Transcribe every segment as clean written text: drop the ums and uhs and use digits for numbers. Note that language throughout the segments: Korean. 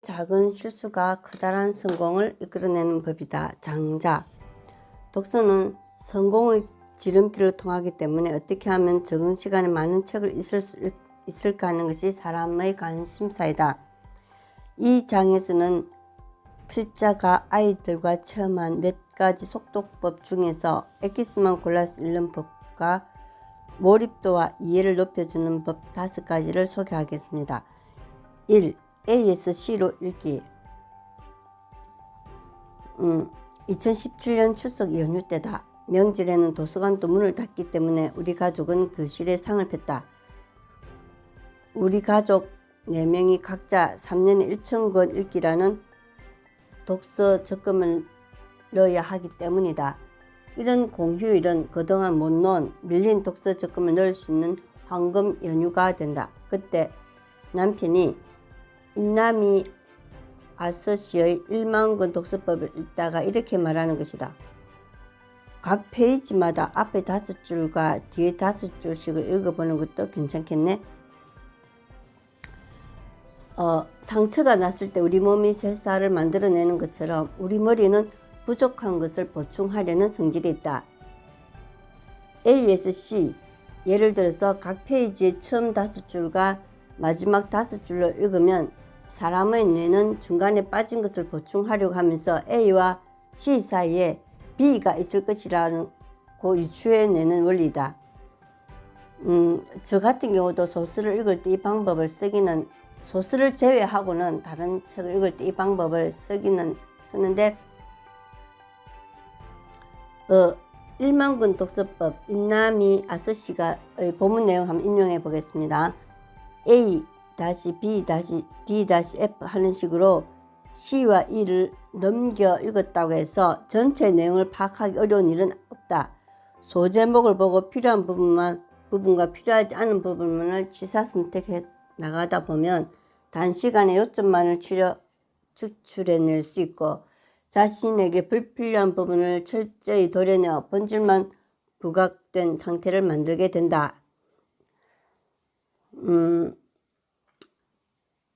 작은 실수가 커다란 성공을 이끌어내는 법이다. 장자. 독서는 성공의 지름길을 통하기 때문에 어떻게 하면 적은 시간에 많은 책을 읽을 수 있을까 하는 것이 사람의 관심사이다. 이 장에서는 필자가 아이들과 체험한 몇 가지 속독법 중에서 엑기스만 골라서 읽는 법과 몰입도와 이해를 높여주는 법 5가지를 소개하겠습니다. 1. A에서 C로 읽기. 2017년 추석 연휴 때다. 명절에는 도서관도 문을 닫기 때문에 우리 가족은 교실에 상을 폈다. 우리 가족 4명이 각자 3년에 1,000권 읽기라는 독서 적금을 넣어야 하기 때문이다. 이런 공휴일은 그동안 못 놓은 밀린 독서 적금을 넣을 수 있는 황금 연휴가 된다. 그때 남편이 인나미 아서시의 1만 권 독서법을 읽다가 이렇게 말하는 것이다. 각 페이지마다 앞에 5줄과 뒤에 5줄씩을 읽어보는 것도 괜찮겠네. 상처가 났을 때 우리 몸이 새살을 만들어내는 것처럼 우리 머리는 부족한 것을 보충하려는 성질이 있다. A에서 C. 예를 들어서 각 페이지의 처음 5줄과 마지막 5줄로 읽으면 사람의 뇌는 중간에 빠진 것을 보충하려고 하면서 A와 C 사이에 B가 있을 것이라고 유추해내는 원리다. 저 같은 경우도 소설을 읽을 때 이 방법을 쓰기는, 소설을 제외하고는 다른 책을 읽을 때 이 방법을 쓰는데 1만 권 독서법 인나미 아서시가의 본문 내용 한번 인용해 보겠습니다. A-B-D-F 하는 식으로 C와 E를 넘겨 읽었다고 해서 전체 내용을 파악하기 어려운 일은 없다. 소제목을 보고 필요한 부분과 필요하지 않은 부분을 취사 선택해 나가다 보면 단시간에 요점만을 추출해낼 수 있고 자신에게 불필요한 부분을 철저히 도려내어 본질만 부각된 상태를 만들게 된다.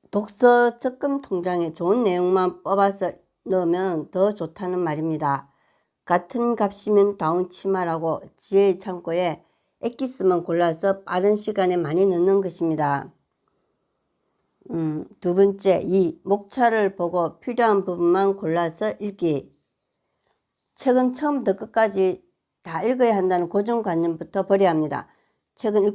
독서 적금 통장에 좋은 내용만 뽑아서 넣으면 더 좋다는 말입니다. 같은 값이면 다운 치마라고 지혜의 창고에 엑기스만 골라서 빠른 시간에 많이 넣는 것입니다. 2번째, 2. 목차를 보고 필요한 부분만 골라서 읽기. 책은 처음부터 끝까지 다 읽어야 한다는 고정관념부터 버려야 합니다. 책은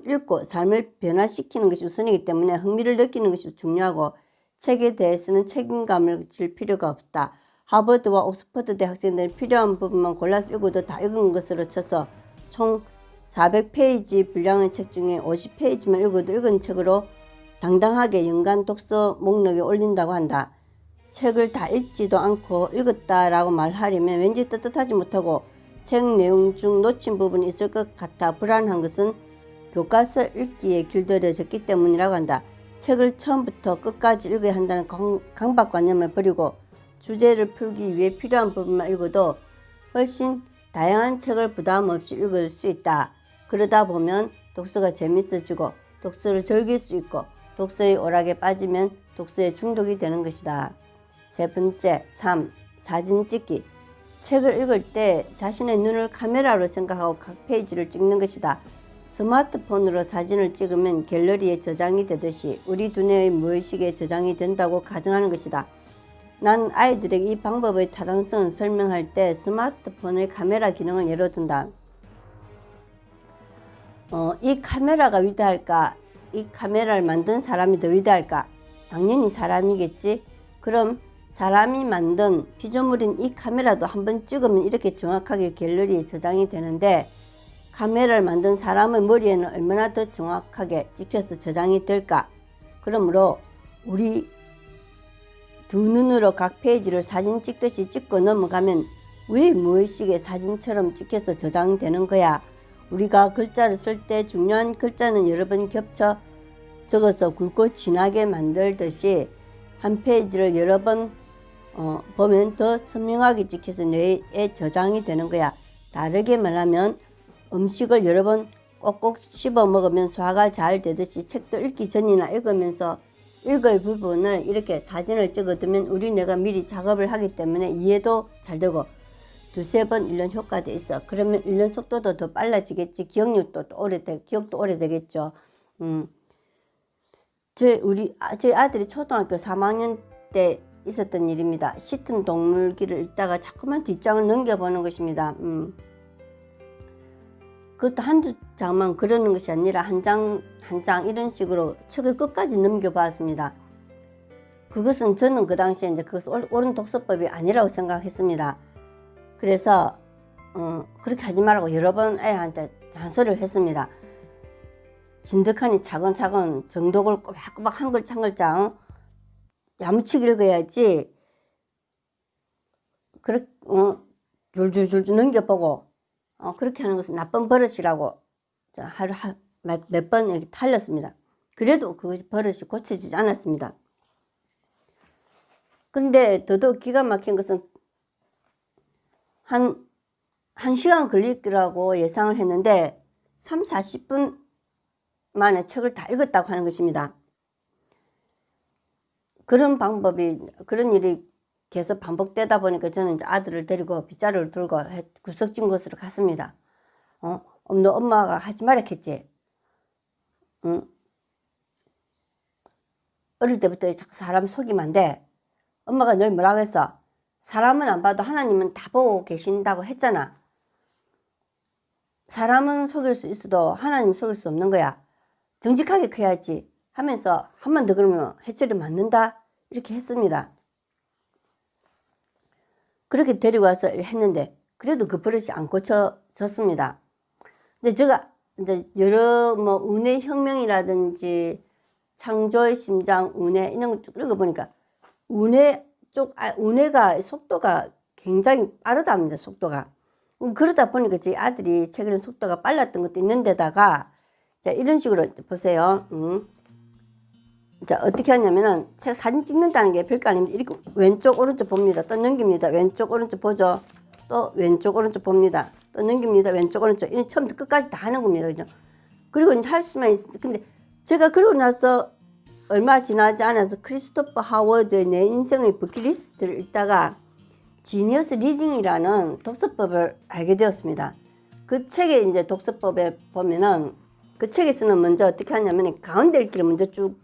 읽고 삶을 변화시키는 것이 우선이기 때문에 흥미를 느끼는 것이 중요하고 책에 대해서는 책임감을 질 필요가 없다. 하버드와 옥스퍼드 대 학생들은 필요한 부분만 골라서 읽어도 다 읽은 것으로 쳐서 총 400페이지 분량의 책 중에 50페이지만 읽어도 읽은 책으로 당당하게 연간 독서 목록에 올린다고 한다. 책을 다 읽지도 않고 읽었다라고 말하려면 왠지 떳떳하지 못하고 책 내용 중 놓친 부분이 있을 것 같아 불안한 것은 교과서 읽기에 길들여졌기 때문이라고 한다. 책을 처음부터 끝까지 읽어야 한다는 강박관념을 버리고 주제를 풀기 위해 필요한 부분만 읽어도 훨씬 다양한 책을 부담 없이 읽을 수 있다. 그러다 보면 독서가 재밌어지고 독서를 즐길 수 있고 독서의 오락에 빠지면 독서에 중독이 되는 것이다. 3번째, 3. 사진 찍기. 책을 읽을 때 자신의 눈을 카메라로 생각하고 각 페이지를 찍는 것이다. 스마트폰으로 사진을 찍으면 갤러리에 저장이 되듯이 우리 두뇌의 무의식에 저장이 된다고 가정하는 것이다. 난 아이들에게 이 방법의 타당성을 설명할 때 스마트폰의 카메라 기능을 예로 든다. 이 카메라가 위대할까? 이 카메라를 만든 사람이 더 위대할까? 당연히 사람이겠지. 그럼 사람이 만든 피조물인 이 카메라도 한번 찍으면 이렇게 정확하게 갤러리에 저장이 되는데 카메라를 만든 사람의 머리에는 얼마나 더 정확하게 찍혀서 저장이 될까? 그러므로 우리 두 눈으로 각 페이지를 사진 찍듯이 찍고 넘어가면 우리 무의식에 사진처럼 찍혀서 저장되는 거야. 우리가 글자를 쓸 때 중요한 글자는 여러 번 겹쳐 적어서 굵고 진하게 만들듯이 한 페이지를 여러 번 보면 더 선명하게 찍혀서 뇌에 저장이 되는 거야. 다르게 말하면 음식을 여러 번 꼭꼭 씹어 먹으면 소화가 잘 되듯이 책도 읽기 전이나 읽으면서 읽을 부분을 이렇게 사진을 찍어두면 우리 뇌가 미리 작업을 하기 때문에 이해도 잘 되고 두세 번 읽는 효과도 있어. 그러면 읽는 속도도 더 빨라지겠지. 기억력도 기억도 오래되겠죠. 저희 아들이 초등학교 3학년 때 있었던 일입니다. 짙은 동물기를 읽다가 자꾸만 뒷장을 넘겨보는 것입니다. 그것도 한두 장만 그러는 것이 아니라 한 장 한 장 이런 식으로 책을 끝까지 넘겨봤습니다. 그것은 저는 그 당시에 이제 그것은 옳은 독서법이 아니라고 생각했습니다. 그래서 그렇게 하지 말라고 여러 번 애한테 잔소리를 했습니다. 진득하니 차근차근 정독을 꼬박꼬박 한 글자 한 글자 야무치게 읽어야지. 줄줄줄 넘겨보고 그렇게 하는 것은 나쁜 버릇이라고 하루 몇 번 탈렸습니다. 그래도 그 버릇이 고쳐지지 않았습니다. 그런데 더더욱 기가 막힌 것은 한 시간 걸릴 거라고 예상을 했는데 30-40분 만에 책을 다 읽었다고 하는 것입니다. 그런 일이 계속 반복되다 보니까 저는 이제 아들을 데리고 빗자루를 들고 구석진 곳으로 갔습니다. 너 엄마가 하지 말았겠지? 응? 어릴 때부터 자꾸 사람 속이면 안 돼. 엄마가 늘 뭐라고 했어? 사람은 안 봐도 하나님은 다 보고 계신다고 했잖아. 사람은 속일 수 있어도 하나님 속일 수 없는 거야. 정직하게 커야지 하면서 한 번 더 그러면 해초리 맞는다 이렇게 했습니다. 그렇게 데리고 와서 했는데 그래도 그 버릇이 안 고쳐졌습니다. 근데 제가 이제 여러 운해 혁명이라든지 창조의 심장 운해 이런 거 쭉 읽어보니까 운해가 속도가 굉장히 빠르답니다. 속도가. 그러다 보니까 저희 아들이 책 읽는 속도가 빨랐던 것도 있는데다가 자 이런 식으로 보세요. 자 어떻게 하냐면은 책 사진 찍는다는 게 별거 아닙니다. 이렇게 왼쪽 오른쪽 봅니다. 또 넘깁니다. 왼쪽 오른쪽 보죠. 또 왼쪽 오른쪽 봅니다. 또 넘깁니다. 왼쪽 오른쪽. 이 처음부터 끝까지 다 하는 겁니다. 그죠? 그리고 이제 할 수만 근데 제가 그러고 나서 얼마 지나지 않아서 크리스토퍼 하워드의 내 인생의 버킷리스트를 읽다가 지니어스 리딩이라는 독서법을 알게 되었습니다. 그 책에 이제 독서법에 보면은 그 책에서는 먼저 어떻게 하냐면 가운데 읽기를 먼저 쭉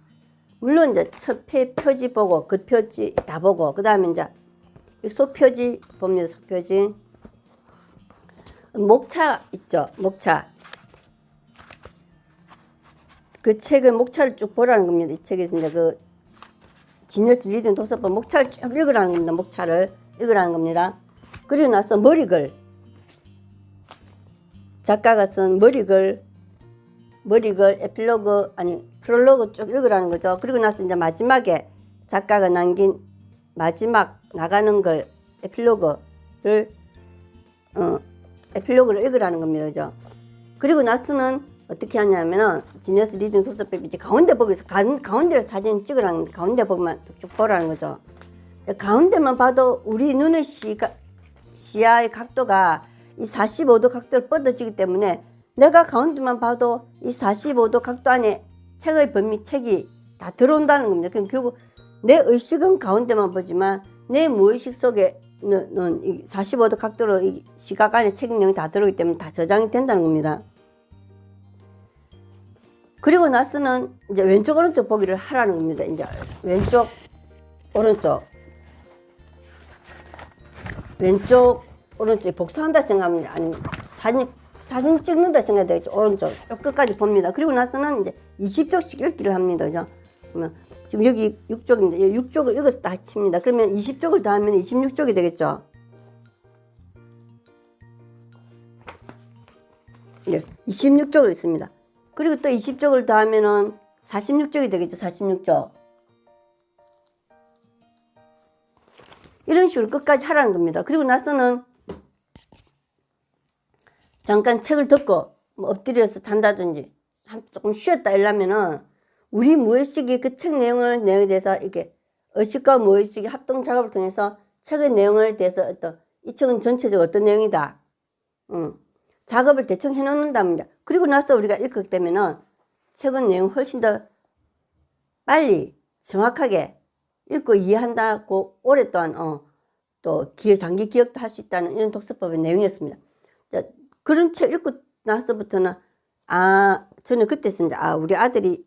물론 이제 첫 표지 보고 그 표지 다 보고 그 다음에 이제 속표지 봅니다. 속표지 목차 있죠. 목차 그 책의 목차를 쭉 보라는 겁니다. 이 책에서 이제 그 지니어스 리딩 독서법 목차를 쭉 읽으라는 겁니다. 목차를 읽으라는 겁니다. 그리고 나서 머리글 작가가 쓴 머리글 에필로그 프롤로그 쭉 읽으라는 거죠. 그리고 나서 이제 마지막에 작가가 남긴 마지막 나가는 걸 에필로그를 읽으라는 겁니다. 그죠? 그리고 나서는 어떻게 하냐면은 지니어스 리딩 독서법이 이제 가운데 보기에서 가운데를 사진 찍으라는 겁니다. 가운데 보면 쭉 보라는 거죠. 가운데만 봐도 우리 눈의 시야의 각도가 이 45도 각도를 뻗어지기 때문에 내가 가운데만 봐도 이 45도 각도 안에 책의 범위 책이 다 들어온다는 겁니다. 그럼 결국 내 의식은 가운데만 보지만 내 무의식 속에는 45도 각도로 이 시각 안에 책 내용이 다 들어오기 때문에 다 저장이 된다는 겁니다. 그리고 나서는 이제 왼쪽 오른쪽 보기를 하라는 겁니다. 이제 왼쪽 오른쪽 복사한다 생각합니다. 아니 사진 찍는다 생각되겠죠. 오른쪽 끝까지 봅니다. 그리고 나서는 이제 20쪽씩 읽기를 합니다. 그죠? 그러면 지금 여기 6쪽인데 6쪽을 읽었다 칩니다. 그러면 20쪽을 더하면 26쪽이 되겠죠. 네, 26쪽을 있습니다. 그리고 또 20쪽을 더하면은 46쪽이 되겠죠. 46쪽. 이런 식으로 끝까지 하라는 겁니다. 그리고 나서는 잠깐 책을 듣고 엎드려서 잔다든지 조금 쉬었다 이러면은 우리 무의식이 그 책 내용에 대해서 이렇게 의식과 무의식의 합동 작업을 통해서 책의 내용에 대해서 이 책은 전체적으로 어떤 내용이다. 작업을 대충 해놓는답니다. 그리고 나서 우리가 읽게 되면은 책은 내용 훨씬 더 빨리 정확하게 읽고 이해한다고 오랫동안 또 장기 기억도 할 수 있다는 이런 독서법의 내용이었습니다. 자, 그런 책 읽고 나서부터는 저는 그때서 이제 우리 아들이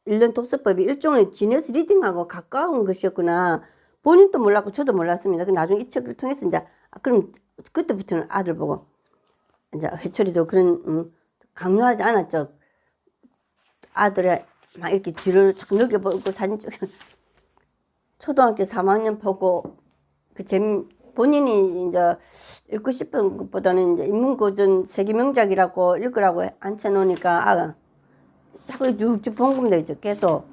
읽는 독서법이 일종의 지니어스 리딩하고 가까운 것이었구나. 본인도 몰랐고 저도 몰랐습니다. 나중에 이 책을 통해서 이제 그럼 그때부터는 아들 보고 이제 회초리도 그런 강요하지 않았죠. 아들의 막 이렇게 뒤를 쫙 녹여보고 사진 찍 초등학교 3학년 보고 본인이 이제 읽고 싶은 것보다는 이제 인문고전 세계명작이라고 읽으라고 앉혀놓으니까 자꾸 쭉쭉 봉금되죠. 계속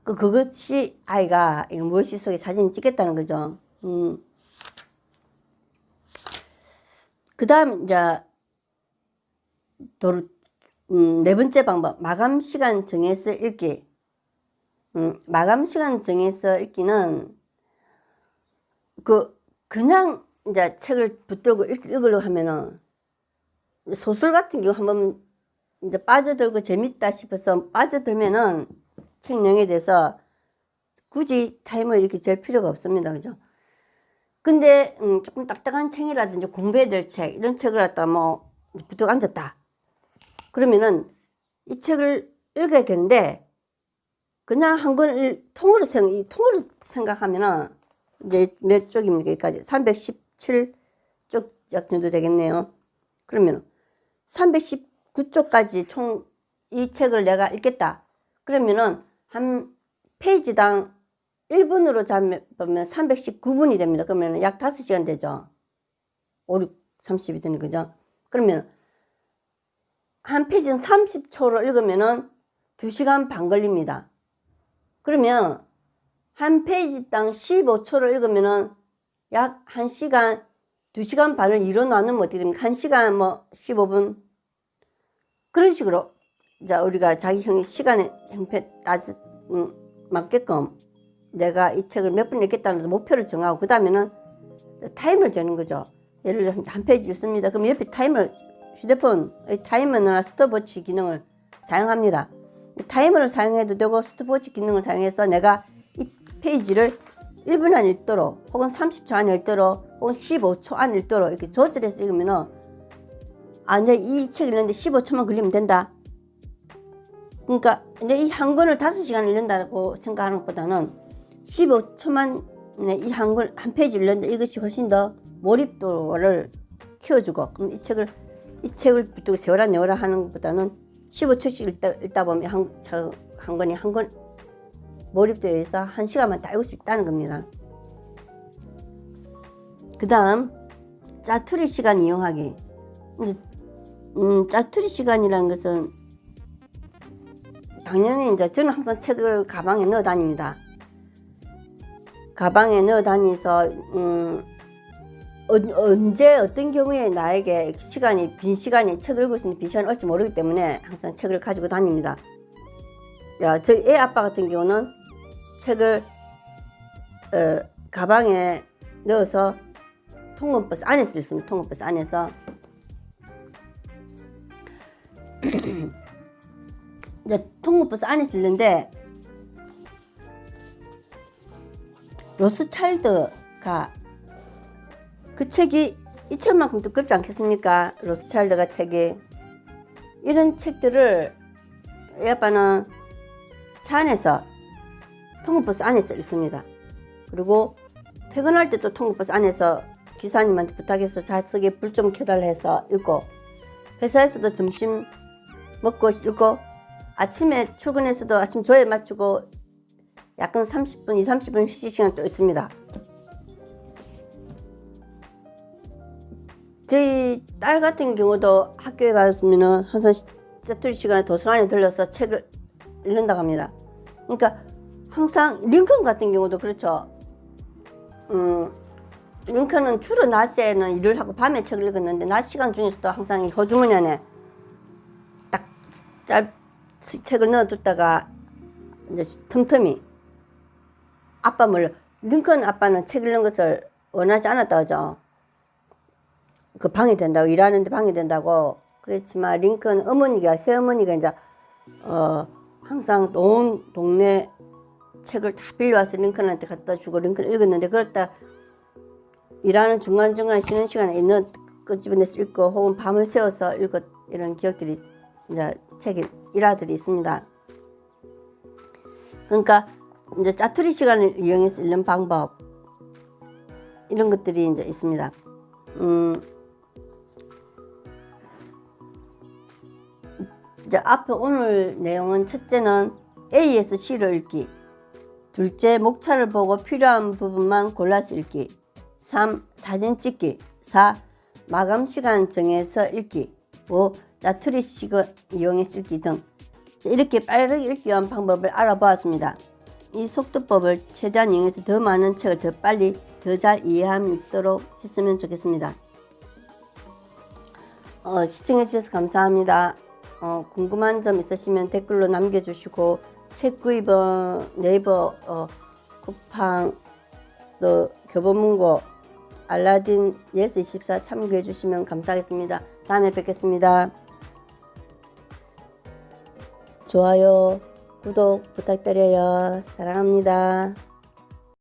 그것이 아이가 무엇이 속에 사진을 찍겠다는 거죠. 그 다음 이제 네 번째 방법, 마감 시간 정해서 읽기. 마감 시간 정해서 읽기는 그냥 이제 책을 붙들고 읽으려고 하면은 소설 같은 경우 한번 이제 빠져들고 재밌다 싶어서 빠져들면은 책 내용에 대해서 굳이 타임을 이렇게 잴 필요가 없습니다. 그죠? 근데 조금 딱딱한 책이라든지 공부해야 될 책, 이런 책을 갖다 뭐 붙들고 앉았다. 그러면은 이 책을 읽어야 되는데 그냥 한 권을 통으로 생각하면은 이제 몇 쪽입니까? 여기까지 317쪽 정도 되겠네요. 그러면 319쪽까지 총 이 책을 내가 읽겠다. 그러면은 한 페이지당 1분으로 잡으면 319분이 됩니다. 그러면 약 5시간 되죠. 5, 6, 30이 되는 거죠. 그러면 한 페이지는 30초로 읽으면은 2시간 반 걸립니다. 그러면 한 페이지당 15초로 읽으면은 약 1시간, 2시간 반을 2로 나누면 어떻게 됩니까? 1시간 뭐 15분. 그런 식으로 자 우리가 자기 시간의 형편 맞게끔 내가 이 책을 몇 분 읽겠다는 목표를 정하고 그 다음에는 타임을 재는 거죠. 예를 들어 한 페이지 읽습니다. 그럼 옆에 휴대폰 타이머나 스톱워치 기능을 사용합니다. 타이머를 사용해도 되고 스톱워치 기능을 사용해서 내가 이 페이지를 1분 안에 읽도록 혹은 30초 안에 읽도록 혹은 15초 안에 읽도록 이렇게 조절해서 읽으면은 이제 이 책 읽는데 15초만 걸리면 된다. 그러니까 이제 이 한 권을 5시간 읽는다고 생각하는 것보다는 15초만 이 한 페이지 읽는데 이것이 훨씬 더 몰입도를 키워주고 그럼 이 책을 붙들고 세워라 하는 것보다는 15초씩 읽다 보면 한 권 몰입도에 의해서 1시간만 다 읽을 수 있다는 겁니다. 그 다음 짜투리 시간 이용하기. 짜투리 시간이라는 것은 당연히 이제 저는 항상 책을 가방에 넣어 다닙니다. 가방에 넣어 다니서 언제 어떤 경우에 나에게 빈 시간이 책을 읽을 수 있는 빈 시간이 올지 모르기 때문에 항상 책을 가지고 다닙니다. 저희 애 아빠 같은 경우는 책을 가방에 넣어서 통근버스 안에서 읽습니다. 통근버스 안에서 이제 통근버스 안에서 읽는데 로스차일드가 그 책이 이 책만큼 두껍지 않겠습니까? 로스차일드가 책이 이런 책들을 이 아빠는 차 안에서 통근버스 안에서 읽습니다. 그리고 퇴근할 때 또 통근버스 안에서 기사님한테 부탁해서 좌석에 불 좀 켜달라 해서 읽고 회사에서도 점심 먹고 읽고 아침에 출근해서도 아침 조회 마치고 약간 30분, 30분 휴식 시간 또 있습니다. 저희 딸 같은 경우도 학교에 갔으면 항상 짜투리 시간에 도서관에 들러서 책을 읽는다고 합니다. 그러니까 항상 링컨 같은 경우도 그렇죠. 링컨은 주로 낮에는 일을 하고 밤에 책을 읽었는데 낮 시간 중에서도 항상 호주머니 안에 딱 책을 넣어뒀다가 이제 틈틈이 아빠 링컨 아빠는 책 읽는 것을 원하지 않았다 하죠. 그 방해된다고 일하는데 방해된다고 그랬지만 링컨 어머니가 새어머니가 이제 항상 온 동네 책을 다 빌려와서 링컨한테 갖다 주고 링컨 읽었는데, 그렇다 일하는 중간중간 쉬는 시간에 있는 끄집어내서 읽고 혹은 밤을 새워서 읽었 이런 기억들이 이제 책에 일화들이 있습니다. 그러니까 이제 짜투리 시간을 이용해서 읽는 방법 이런 것들이 이제 있습니다. 이제 앞에 오늘 내용은 첫째는 A에서 C로 읽기, 둘째 목차를 보고 필요한 부분만 골라서 읽기, 3. 사진 찍기, 4. 마감 시간 정해서 읽기, 5. 짜투리 시간 이용해서 읽기 등 이렇게 빠르게 읽기 위한 방법을 알아보았습니다. 이 속도법을 최대한 이용해서 더 많은 책을 더 빨리 더 잘 이해할 수 있도록 했으면 좋겠습니다. 시청해 주셔서 감사합니다. 궁금한 점 있으시면 댓글로 남겨주시고 책 구입은 네이버 쿠팡 또 교보문고 알라딘 예스24 참고해 주시면 감사하겠습니다. 다음에 뵙겠습니다. 좋아요, 구독 부탁드려요. 사랑합니다.